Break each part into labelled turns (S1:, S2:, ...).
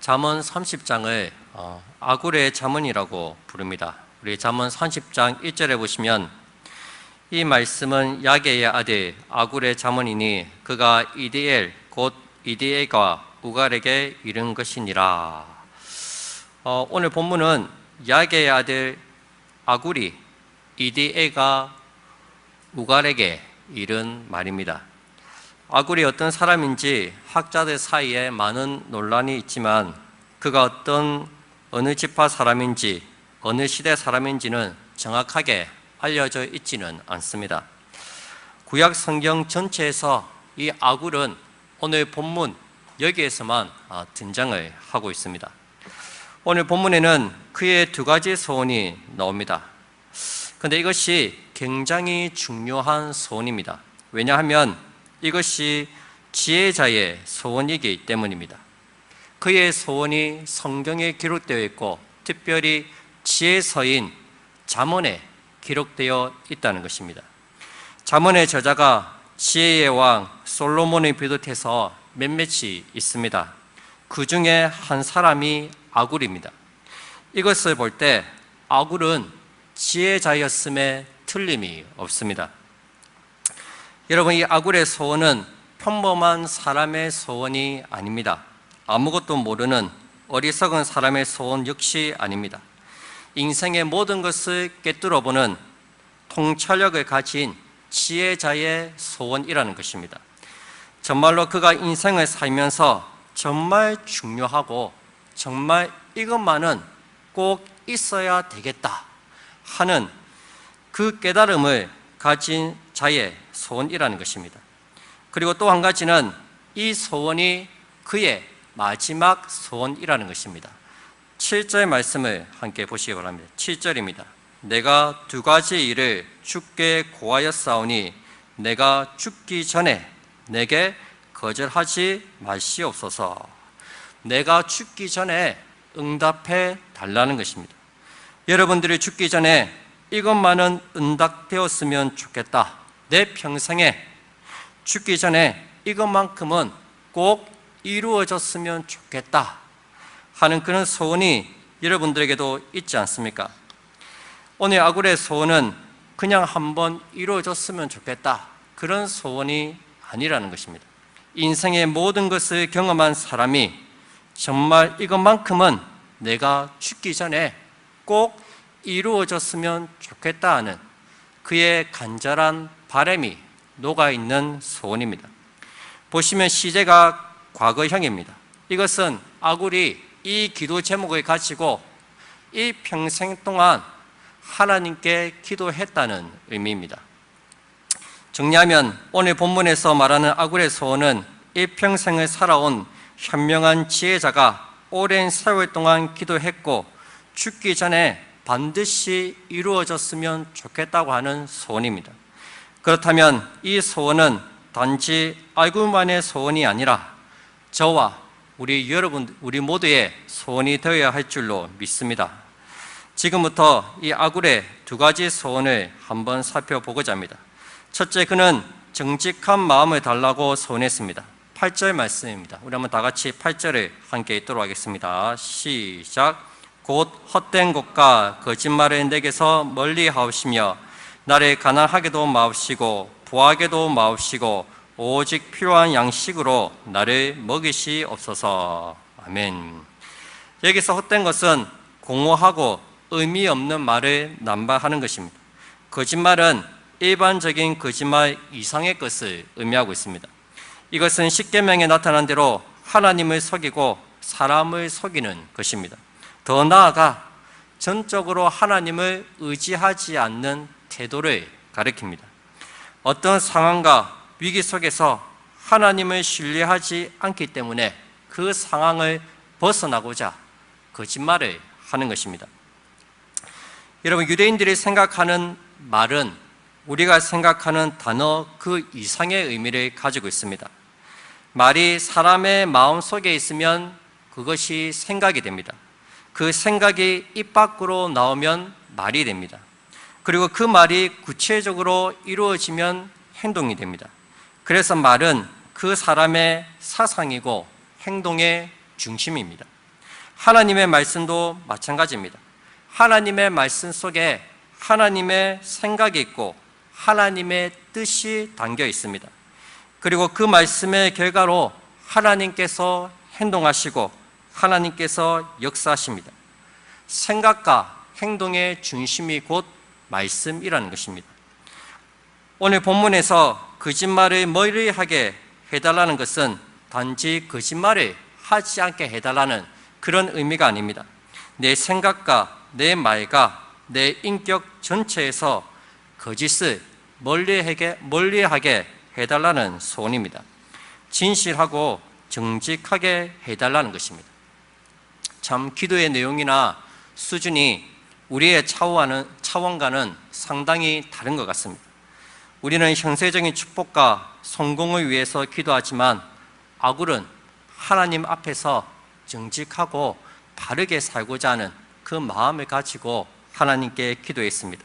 S1: 잠언 30장을 아굴의 잠언이라고 부릅니다. 우리 잠언 30장 1절에 보시면 이 말씀은 야게의 아들 아굴의 잠언이니 그가 이디엘 곧 이디엘과 우갈에게 이른 것이니라. 오늘 본문은 야게의 아들 아굴이 이디엘과 우갈에게 이른 말입니다. 아굴이 어떤 사람인지 학자들 사이에 많은 논란이 있지만 그가 어느 지파 사람인지 어느 시대 사람인지는 정확하게 알려져 있지는 않습니다. 구약 성경 전체에서 이 아굴은 오늘 본문 여기에서만 등장을 하고 있습니다. 오늘 본문에는 그의 두 가지 소원이 나옵니다. 그런데 이것이 굉장히 중요한 소원입니다. 왜냐하면 이것이 지혜자의 소원이기 때문입니다. 그의 소원이 성경에 기록되어 있고 특별히 지혜서인 잠언에 기록되어 있다는 것입니다. 잠언의 저자가 지혜의 왕 솔로몬을 비롯해서 몇몇이 있습니다. 그 중에 한 사람이 아굴입니다. 이것을 볼 때 아굴은 지혜자였음에 틀림이 없습니다. 여러분, 이 아굴의 소원은 평범한 사람의 소원이 아닙니다. 아무것도 모르는 어리석은 사람의 소원 역시 아닙니다. 인생의 모든 것을 꿰뚫어보는 통찰력을 가진 지혜자의 소원이라는 것입니다. 정말로 그가 인생을 살면서 정말 중요하고 정말 이것만은 꼭 있어야 되겠다 하는 그 깨달음을 가진 자의 소원이라는 것입니다. 그리고 또 한 가지는 이 소원이 그의 마지막 소원이라는 것입니다. 7절 말씀을 함께 보시기 바랍니다. 7절입니다. 내가 두 가지 일을 주께 고하였사오니 내가 죽기 전에 내게 거절하지 마시옵소서. 내가 죽기 전에 응답해 달라는 것입니다. 여러분들이 죽기 전에 이것만은 응답되었으면 좋겠다. 내 평생에 죽기 전에 이것만큼은 꼭 이루어졌으면 좋겠다 하는 그런 소원이 여러분들에게도 있지 않습니까? 오늘 아굴의 소원은 그냥 한번 이루어졌으면 좋겠다 그런 소원이 아니라는 것입니다. 인생의 모든 것을 경험한 사람이 정말 이것만큼은 내가 죽기 전에 꼭 이루어졌으면 좋겠다 하는 그의 간절한 바람이 녹아있는 소원입니다. 보시면 시제가 과거형입니다. 이것은 아굴이 이 기도 제목을 가지고 이 평생 동안 하나님께 기도했다는 의미입니다. 정리하면 오늘 본문에서 말하는 아굴의 소원은 이 평생을 살아온 현명한 지혜자가 오랜 세월 동안 기도했고 죽기 전에 반드시 이루어졌으면 좋겠다고 하는 소원입니다. 그렇다면 이 소원은 단지 아굴만의 소원이 아니라 저와 우리 모두의 소원이 되어야 할 줄로 믿습니다. 지금부터 이 아굴의 두 가지 소원을 한번 살펴보고자 합니다. 첫째, 그는 정직한 마음을 달라고 소원했습니다. 8절 말씀입니다. 우리 한번 다 같이 8절을 함께 읽도록 하겠습니다. 시작. 곧 헛된 것과 거짓말을 내게서 멀리 하옵시며 나를 가난하게도 마옵시고 부하게도 마옵시고 오직 필요한 양식으로 나를 먹이시옵소서. 아멘. 여기서 헛된 것은 공허하고 의미 없는 말을 남발하는 것입니다. 거짓말은 일반적인 거짓말 이상의 것을 의미하고 있습니다. 이것은 십계명에 나타난 대로 하나님을 속이고 사람을 속이는 것입니다. 더 나아가 전적으로 하나님을 의지하지 않는 태도를 가리킵니다. 어떤 상황과 위기 속에서 하나님을 신뢰하지 않기 때문에 그 상황을 벗어나고자 거짓말을 하는 것입니다. 여러분, 유대인들이 생각하는 말은 우리가 생각하는 단어 그 이상의 의미를 가지고 있습니다. 말이 사람의 마음속에 있으면 그것이 생각이 됩니다. 그 생각이 입 밖으로 나오면 말이 됩니다. 그리고 그 말이 구체적으로 이루어지면 행동이 됩니다. 그래서 말은 그 사람의 사상이고 행동의 중심입니다. 하나님의 말씀도 마찬가지입니다. 하나님의 말씀 속에 하나님의 생각이 있고 하나님의 뜻이 담겨 있습니다. 그리고 그 말씀의 결과로 하나님께서 행동하시고 하나님께서 역사하십니다. 생각과 행동의 중심이 곧 말씀이라는 것입니다. 오늘 본문에서 거짓말을 멀리하게 해달라는 것은 단지 거짓말을 하지 않게 해달라는 그런 의미가 아닙니다. 내 생각과 내 말과 내 인격 전체에서 거짓을 멀리하게 해달라는 소원입니다. 진실하고 정직하게 해달라는 것입니다. 참 기도의 내용이나 수준이 우리의 차원과는 상당히 다른 것 같습니다. 우리는 형세적인 축복과 성공을 위해서 기도하지만 아굴은 하나님 앞에서 정직하고 바르게 살고자 하는 그 마음을 가지고 하나님께 기도했습니다.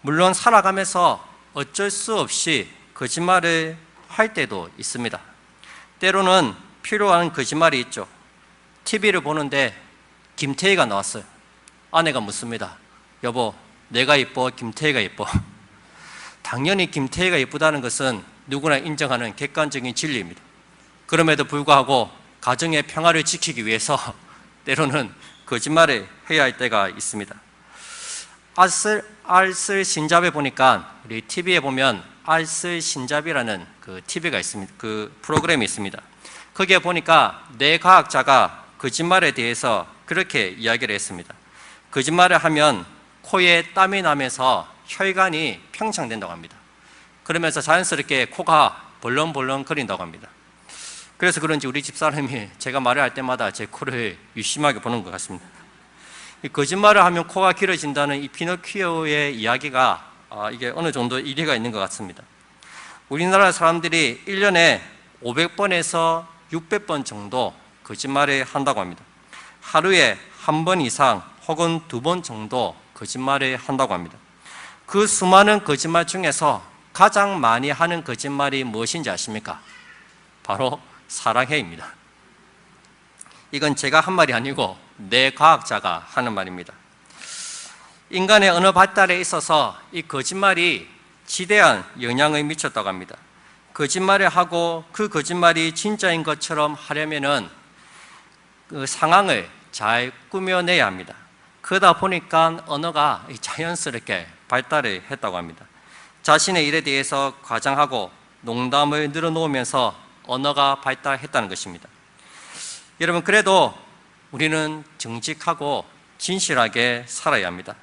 S1: 물론 살아가면서 어쩔 수 없이 거짓말을 할 때도 있습니다. 때로는 필요한 거짓말이 있죠. TV를 보는데 김태희가 나왔어요. 아내가 묻습니다. 여보, 내가 이뻐? 김태희가 이뻐? 당연히 김태희가 이쁘다는 것은 누구나 인정하는 객관적인 진리입니다. 그럼에도 불구하고 가정의 평화를 지키기 위해서 때로는 거짓말을 해야 할 때가 있습니다. 알쓸 신잡에 보니까 우리 TV에 보면 알쓸 신잡이라는 그 TV가 있습니다. 그 프로그램이 있습니다. 거기에 보니까 뇌 과학자가 거짓말에 대해서 그렇게 이야기를 했습니다. 거짓말을 하면 코에 땀이 나면서 혈관이 평창된다고 합니다. 그러면서 자연스럽게 코가 벌렁벌렁 거린다고 합니다. 그래서 그런지 우리 집사람이 제가 말을 할 때마다 제 코를 유심하게 보는 것 같습니다. 이 거짓말을 하면 코가 길어진다는 이 피노키오의 이야기가 이게 어느 정도 일리가 있는 것 같습니다. 우리나라 사람들이 1년에 500번에서 600번 정도 거짓말을 한다고 합니다. 하루에 한 번 이상 혹은 2번 정도 거짓말을 한다고 합니다. 그 수많은 거짓말 중에서 가장 많이 하는 거짓말이 무엇인지 아십니까? 바로 사랑해입니다. 이건 제가 한 말이 아니고 뇌과학자가 하는 말입니다. 인간의 언어 발달에 있어서 이 거짓말이 지대한 영향을 미쳤다고 합니다. 거짓말을 하고 그 거짓말이 진짜인 것처럼 하려면은 그 상황을 잘 꾸며내야 합니다. 그러다 보니까 언어가 자연스럽게 발달을 했다고 합니다. 자신의 일에 대해서 과장하고 농담을 늘어놓으면서 언어가 발달했다는 것입니다. 여러분, 그래도 우리는 정직하고 진실하게 살아야 합니다.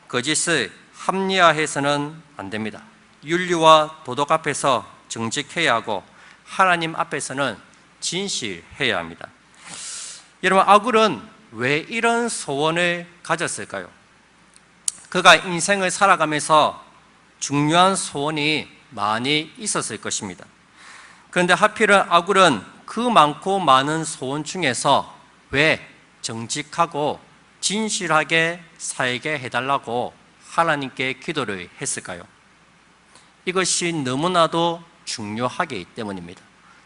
S1: 거짓을 합리화해서는 안 됩니다. 윤리와 도덕 앞에서 정직해야 하고 하나님 앞에서는 진실해야 합니다. 여러분, 아굴은 왜 이런 소원을 가졌을까요? 그가 인생을 살아가면서 중요한 소원이 많이 있었을 것입니다. 그런데 하필은 아굴은 그 많고 많은 소원 중에서 왜 정직하고 진실하게 살게 해달라고 하나님께 기도를 했을까요? 이것이 너무나도 중요하기 때문입니다.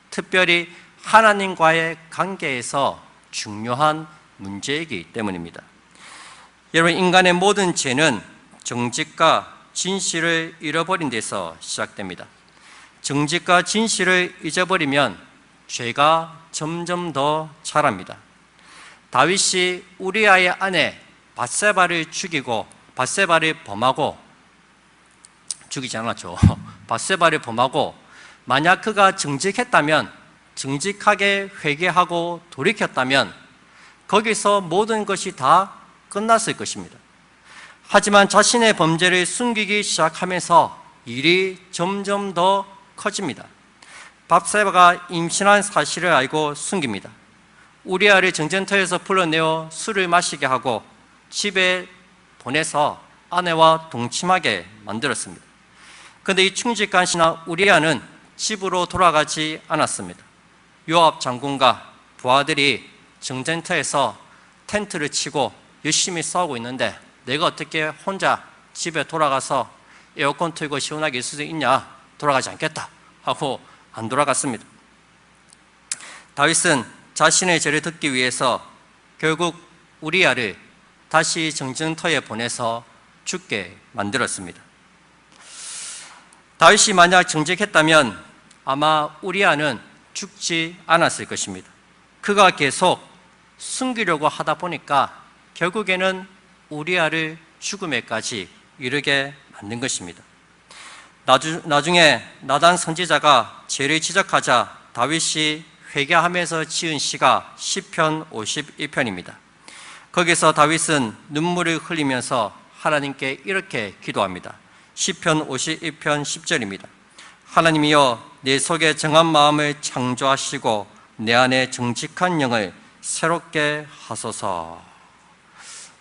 S1: 특별히 하나님과의 관계에서 중요한 문제이기 때문입니다. 여러분, 인간의 모든 죄는 정직과 진실을 잃어버린 데서 시작됩니다. 정직과 진실을 잊어버리면 죄가 점점 더 자랍니다. 다윗이 우리아의 아내 밧세바를 죽이고 밧세바를 범하고 죽이지 않았죠. 밧세바를 범하고 만약 그가 정직했다면, 정직하게 회개하고 돌이켰다면 거기서 모든 것이 다 끝났을 것입니다. 하지만 자신의 범죄를 숨기기 시작하면서 일이 점점 더 커집니다. 밧세바가 임신한 사실을 알고 숨깁니다. 우리아를 정전터에서 불러내어 술을 마시게 하고 집에 보내서 아내와 동침하게 만들었습니다. 그런데 이 충직한 우리아는 집으로 돌아가지 않았습니다. 요압 장군과 부하들이 정전터에서 텐트를 치고 열심히 싸우고 있는데 내가 어떻게 혼자 집에 돌아가서 에어컨 틀고 시원하게 있을 수 있냐? 돌아가지 않겠다 하고 안 돌아갔습니다. 다윗은 자신의 죄를 덮기 위해서 결국 우리아를 다시 정전터에 보내서 죽게 만들었습니다. 다윗이 만약 정직했다면 아마 우리아는 죽지 않았을 것입니다. 그가 계속 숨기려고 하다 보니까 결국에는 우리아를 죽음에까지 이르게 만든 것입니다. 나중에 나단 선지자가 죄를 지적하자 다윗이 회개하면서 지은 시가 시편 51편입니다. 거기서 다윗은 눈물을 흘리면서 하나님께 이렇게 기도합니다. 시편 51편 10절입니다. 하나님이여 내 속에 정한 마음을 창조하시고 내 안에 정직한 영을 새롭게 하소서.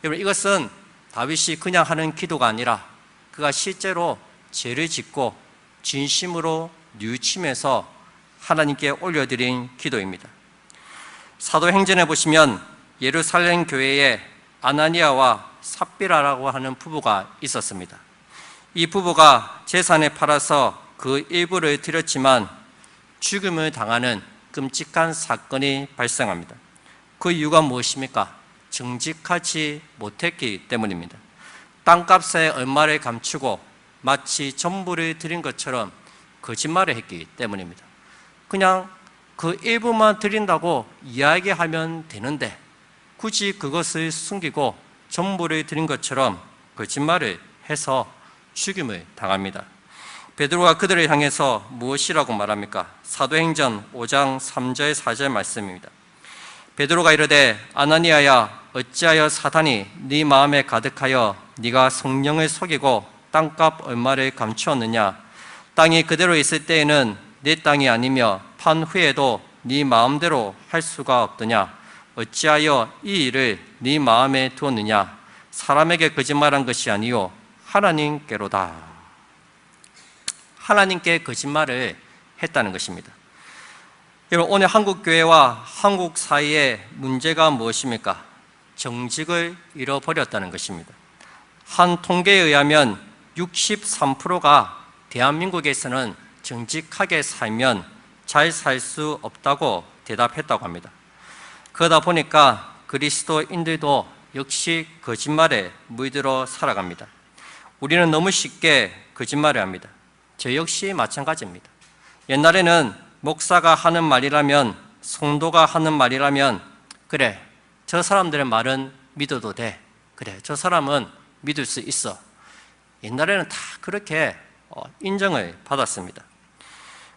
S1: 여러분, 이것은 다윗이 그냥 하는 기도가 아니라 그가 실제로 죄를 짓고 진심으로 뉘우치면서 하나님께 올려드린 기도입니다. 사도행전에 보시면 예루살렘 교회에 아나니아와 삽비라라고 하는 부부가 있었습니다. 이 부부가 재산을 팔아서 그 일부를 드렸지만 죽음을 당하는 끔찍한 사건이 발생합니다. 그 이유가 무엇입니까? 정직하지 못했기 때문입니다. 땅값에 얼마를 감추고 마치 전부를 드린 것처럼 거짓말을 했기 때문입니다. 그냥 그 일부만 드린다고 이야기하면 되는데 굳이 그것을 숨기고 전부를 드린 것처럼 거짓말을 해서 죽임을 당합니다. 베드로가 그들을 향해서 무엇이라고 말합니까? 사도행전 5장 3절 4절 말씀입니다. 베드로가 이르되 아나니아야 어찌하여 사탄이 네 마음에 가득하여 네가 성령을 속이고 땅값 얼마를 감추었느냐? 땅이 그대로 있을 때에는 네 땅이 아니며 판 후에도 네 마음대로 할 수가 없더냐? 어찌하여 이 일을 네 마음에 두었느냐? 사람에게 거짓말한 것이 아니요 하나님께로다. 하나님께 거짓말을 했다는 것입니다. 여러분, 오늘 한국 교회와 한국 사이의 문제가 무엇입니까? 정직을 잃어버렸다는 것입니다. 한 통계에 의하면 63%가 대한민국에서는 정직하게 살면 잘 살 수 없다고 대답했다고 합니다. 그러다 보니까 그리스도인들도 역시 거짓말에 물들어 살아갑니다. 우리는 너무 쉽게 거짓말을 합니다. 저 역시 마찬가지입니다. 옛날에는 목사가 하는 말이라면, 성도가 하는 말이라면 그래, 저 사람들의 말은 믿어도 돼. 그래, 저 사람은 믿을 수 있어. 옛날에는 다 그렇게 인정을 받았습니다.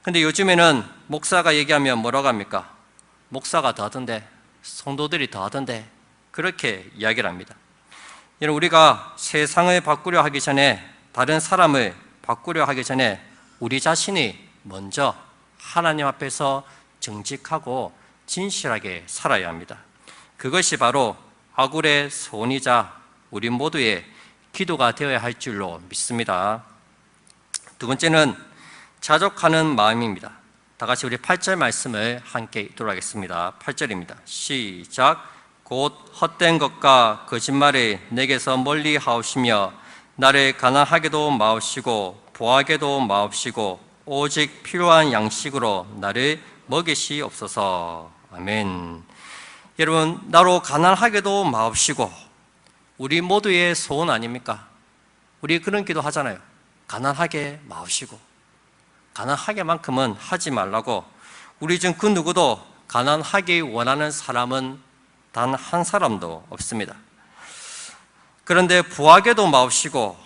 S1: 근데 요즘에는 목사가 얘기하면 뭐라고 합니까? 목사가 더 하던데, 성도들이 더 하던데, 그렇게 이야기를 합니다. 우리가 세상을 바꾸려 하기 전에, 다른 사람을 바꾸려 하기 전에 우리 자신이 먼저 하나님 앞에서 정직하고 진실하게 살아야 합니다. 그것이 바로 아굴의 소원이자 우리 모두의 기도가 되어야 할 줄로 믿습니다. 두 번째는 자족하는 마음입니다. 다 같이 우리 8절 말씀을 함께 읽도록 하겠습니다. 8절입니다. 시작. 곧 헛된 것과 거짓말을 내게서 멀리 하옵시며 나를 가난하게도 마옵시고 보하게도 마옵시고 오직 필요한 양식으로 나를 먹이시옵소서. 아멘. 여러분, 나로 가난하게도 마옵시고, 우리 모두의 소원 아닙니까? 우리 그런 기도 하잖아요. 가난하게 마옵시고, 가난하게만큼은 하지 말라고. 우리 중 그 누구도 가난하기 원하는 사람은 단 한 사람도 없습니다. 그런데 부하게도 마옵시고,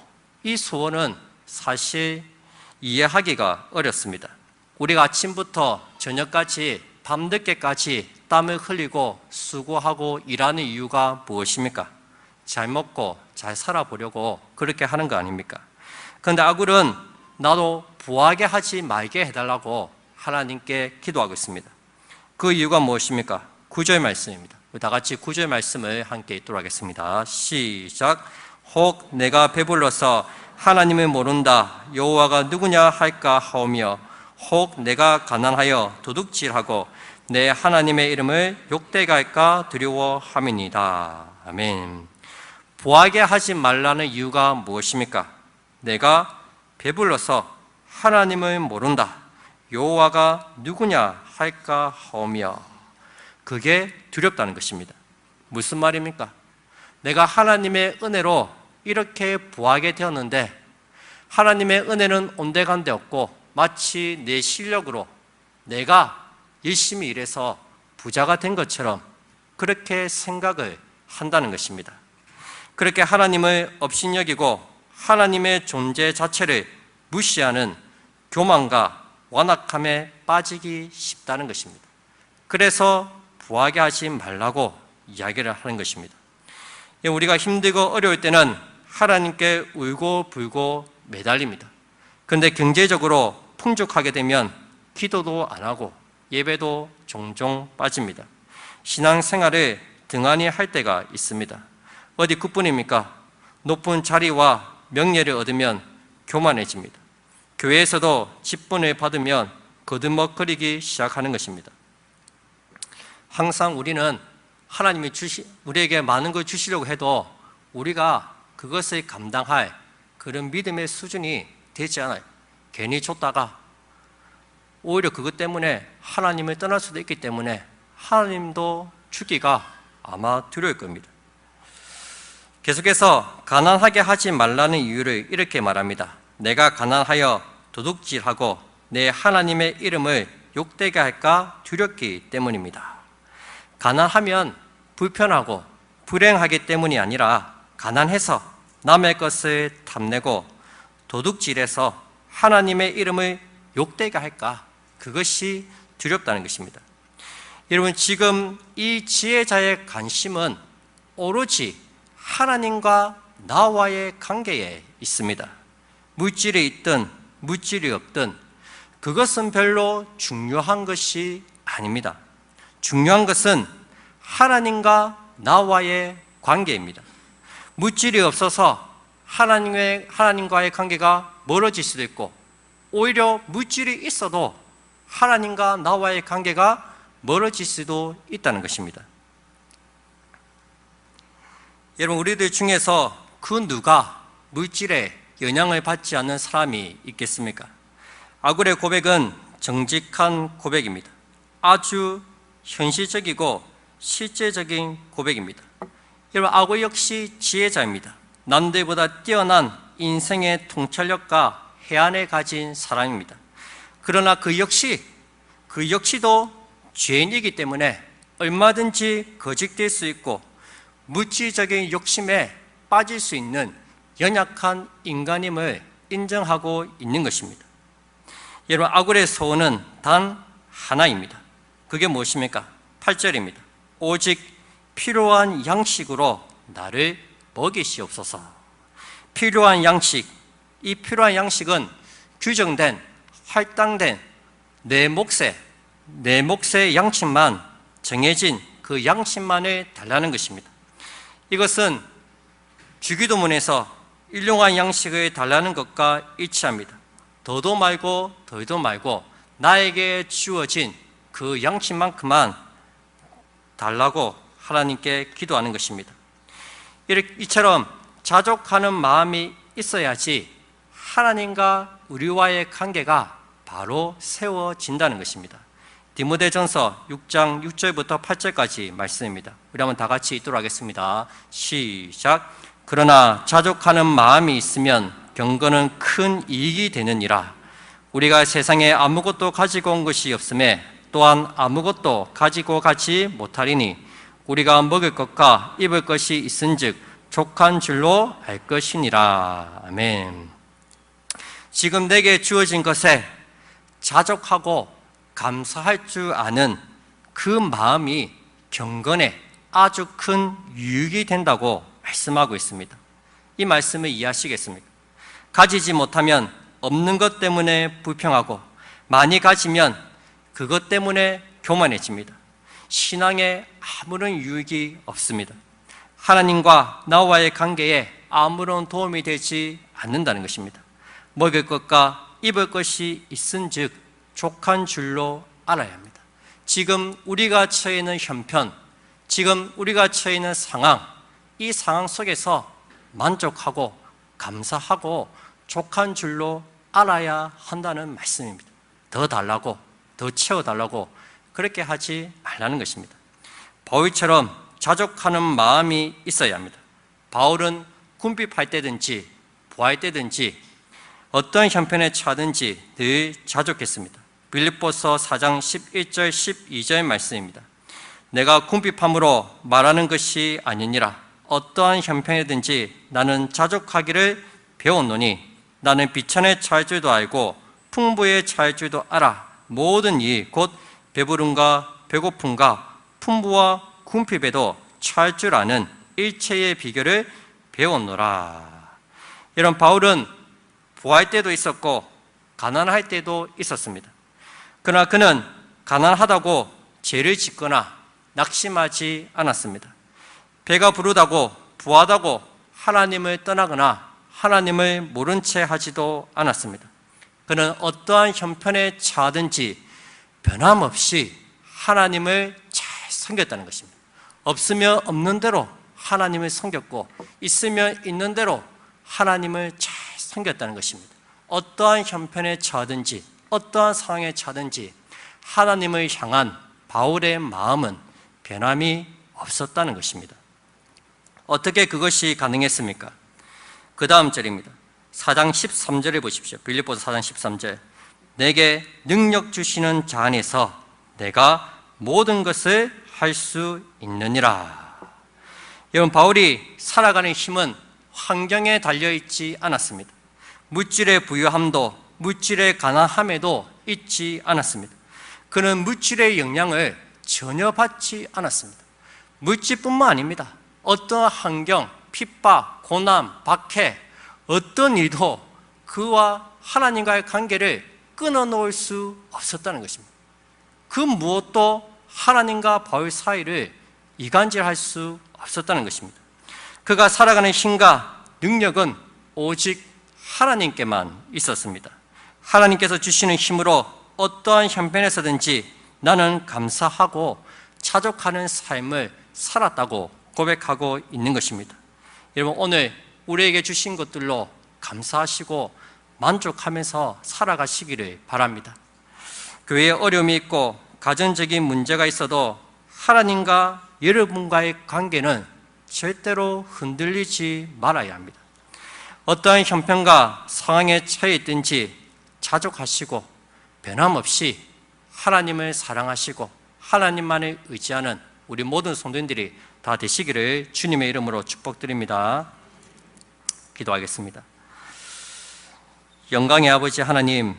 S1: 이 소원은 사실 이해하기가 어렵습니다. 우리가 아침부터 저녁까지 밤늦게까지 땀을 흘리고 수고하고 일하는 이유가 무엇입니까? 잘 먹고 잘 살아보려고 그렇게 하는 거 아닙니까? 그런데 아굴은 나도 부하게 하지 말게 해달라고 하나님께 기도하고 있습니다. 그 이유가 무엇입니까? 9절 말씀입니다. 다 같이 9절 말씀을 함께 읽도록 하겠습니다. 시작. 혹 내가 배불러서 하나님을 모른다 여호와가 누구냐 할까 하오며 혹 내가 가난하여 도둑질하고 내 하나님의 이름을 욕되게 할까 두려워함이니이다. 아멘. 부하게 하지 말라는 이유가 무엇입니까? 내가 배불러서 하나님을 모른다 여호와가 누구냐 할까 하오며, 그게 두렵다는 것입니다. 무슨 말입니까? 내가 하나님의 은혜로 이렇게 부하게 되었는데 하나님의 은혜는 온데간데 없고 마치 내 실력으로 내가 열심히 일해서 부자가 된 것처럼 그렇게 생각을 한다는 것입니다. 그렇게 하나님을 업신여기고 하나님의 존재 자체를 무시하는 교만과 완악함에 빠지기 쉽다는 것입니다. 그래서 부하게 하지 말라고 이야기를 하는 것입니다. 우리가 힘들고 어려울 때는 하나님께 울고 불고 매달립니다. 그런데 경제적으로 풍족하게 되면 기도도 안 하고 예배도 종종 빠집니다. 신앙생활을 등한히 할 때가 있습니다. 어디 그뿐입니까? 높은 자리와 명예를 얻으면 교만해집니다. 교회에서도 직분을 받으면 거듭먹거리기 시작하는 것입니다. 항상 우리는 하나님이 우리에게 많은 걸 주시려고 해도 우리가 그것을 감당할 그런 믿음의 수준이 되지 않아요. 괜히 줬다가 오히려 그것 때문에 하나님을 떠날 수도 있기 때문에 하나님도 주기가 아마 두려울 겁니다. 계속해서 가난하게 하지 말라는 이유를 이렇게 말합니다. 내가 가난하여 도둑질하고 내 하나님의 이름을 욕되게 할까 두렵기 때문입니다. 가난하면 불편하고 불행하기 때문이 아니라 가난해서 남의 것을 탐내고 도둑질해서 하나님의 이름을 욕되게 할까 그것이 두렵다는 것입니다. 여러분, 지금 이 지혜자의 관심은 오로지 하나님과 나와의 관계에 있습니다. 물질이 있든 물질이 없든 그것은 별로 중요한 것이 아닙니다. 중요한 것은 하나님과 나와의 관계입니다. 물질이 없어서 하나님과의 관계가 멀어질 수도 있고 오히려 물질이 있어도 하나님과 나와의 관계가 멀어질 수도 있다는 것입니다. 여러분, 우리들 중에서 그 누가 물질에 영향을 받지 않는 사람이 있겠습니까? 아굴의 고백은 정직한 고백입니다. 아주 현실적이고 실제적인 고백입니다. 여러분, 아굴 역시 지혜자입니다. 남들보다 뛰어난 인생의 통찰력과 해안을 가진 사람입니다. 그러나 그 역시도 죄인이기 때문에 얼마든지 거짓될 수 있고 물질적인 욕심에 빠질 수 있는 연약한 인간임을 인정하고 있는 것입니다. 여러분, 아굴의 소원은 단 하나입니다. 그게 무엇입니까? 8절입니다. 오직 필요한 양식으로 나를 먹이시옵소서. 필요한 양식, 이 필요한 양식은 규정된, 할당된 내 몫의 양식만, 정해진 그 양식만을 달라는 것입니다. 이것은 주기도문에서 일용할 양식을 달라는 것과 일치합니다. 더도 말고 덜도 말고 나에게 주어진 그 양식만큼만 달라고 하나님께 기도하는 것입니다. 이처럼 자족하는 마음이 있어야지 하나님과 우리와의 관계가 바로 세워진다는 것입니다. 디모데전서 6장 6절부터 8절까지 말씀입니다. 우리 한번 다 같이 읽도록 하겠습니다. 시작. 그러나 자족하는 마음이 있으면 경건은 큰 이익이 되느니라. 우리가 세상에 아무것도 가지고 온 것이 없음에 또한 아무것도 가지고 가지 못하리니 우리가 먹을 것과 입을 것이 있은즉 족한 줄로 알 것이니라. 아멘. 지금 내게 주어진 것에 자족하고 감사할 줄 아는 그 마음이 경건에 아주 큰 유익이 된다고 말씀하고 있습니다. 이 말씀을 이해하시겠습니까? 가지지 못하면 없는 것 때문에 불평하고 많이 가지면 그것 때문에 교만해집니다. 신앙에 아무런 유익이 없습니다. 하나님과 나와의 관계에 아무런 도움이 되지 않는다는 것입니다. 먹을 것과 입을 것이 있은즉 족한 줄로 알아야 합니다. 지금 우리가 처해 있는 형편, 지금 우리가 처해 있는 상황, 이 상황 속에서 만족하고 감사하고 족한 줄로 알아야 한다는 말씀입니다. 더 달라고, 더 채워달라고 그렇게 하지 말라는 것입니다. 바울처럼 자족하는 마음이 있어야 합니다. 바울은 궁핍할 때든지 부할 때든지 어떤 형편에 처하든지 늘 자족했습니다. 빌립보서 4장 11절 12절 말씀입니다. 내가 궁핍함으로 말하는 것이 아니니라. 어떠한 형편이든지 나는 자족하기를 배웠노니 나는 비천에 처할 줄도 알고 풍부에 처할 줄도 알아. 모든 이 곧 배부름과 배고픔과 풍부와 궁핍에도 처할 줄 아는 일체의 비결을 배웠노라. 이런 바울은 부할 때도 있었고 가난할 때도 있었습니다. 그러나 그는 가난하다고 죄를 짓거나 낙심하지 않았습니다. 배가 부르다고 부하다고 하나님을 떠나거나 하나님을 모른 채 하지도 않았습니다. 그는 어떠한 형편에 처하든지 변함없이 하나님을 잘 섬겼다는 것입니다. 없으면 없는 대로 하나님을 섬겼고 있으면 있는 대로 하나님을 잘 섬겼다는 것입니다. 어떠한 형편에 처하든지 어떠한 상황에 처하든지 하나님을 향한 바울의 마음은 변함이 없었다는 것입니다. 어떻게 그것이 가능했습니까? 그 다음 절입니다. 4장 13절에 보십시오. 빌립보서 4장 13절. 내게 능력 주시는 자 안에서 내가 모든 것을 할 수 있느니라. 여러분, 바울이 살아가는 힘은 환경에 달려있지 않았습니다. 물질의 부유함도 물질의 가난함에도 있지 않았습니다. 그는 물질의 영향을 전혀 받지 않았습니다. 물질뿐만 아닙니다. 어떤 환경, 핍박, 고난, 박해, 어떤 일도 그와 하나님과의 관계를 끊어놓을 수 없었다는 것입니다. 그 무엇도 하나님과 바울 사이를 이간질할 수 없었다는 것입니다. 그가 살아가는 힘과 능력은 오직 하나님께만 있었습니다. 하나님께서 주시는 힘으로 어떠한 형편에서든지 나는 감사하고 자족하는 삶을 살았다고 고백하고 있는 것입니다. 여러분, 오늘 우리에게 주신 것들로 감사하시고 만족하면서 살아가시기를 바랍니다. 교회에 어려움이 있고 가정적인 문제가 있어도 하나님과 여러분과의 관계는 절대로 흔들리지 말아야 합니다. 어떠한 형편과 상황에 처해 있든지 자족하시고 변함없이 하나님을 사랑하시고 하나님만을 의지하는 우리 모든 성도님들이 다 되시기를 주님의 이름으로 축복드립니다. 기도하겠습니다. 영광의 아버지 하나님,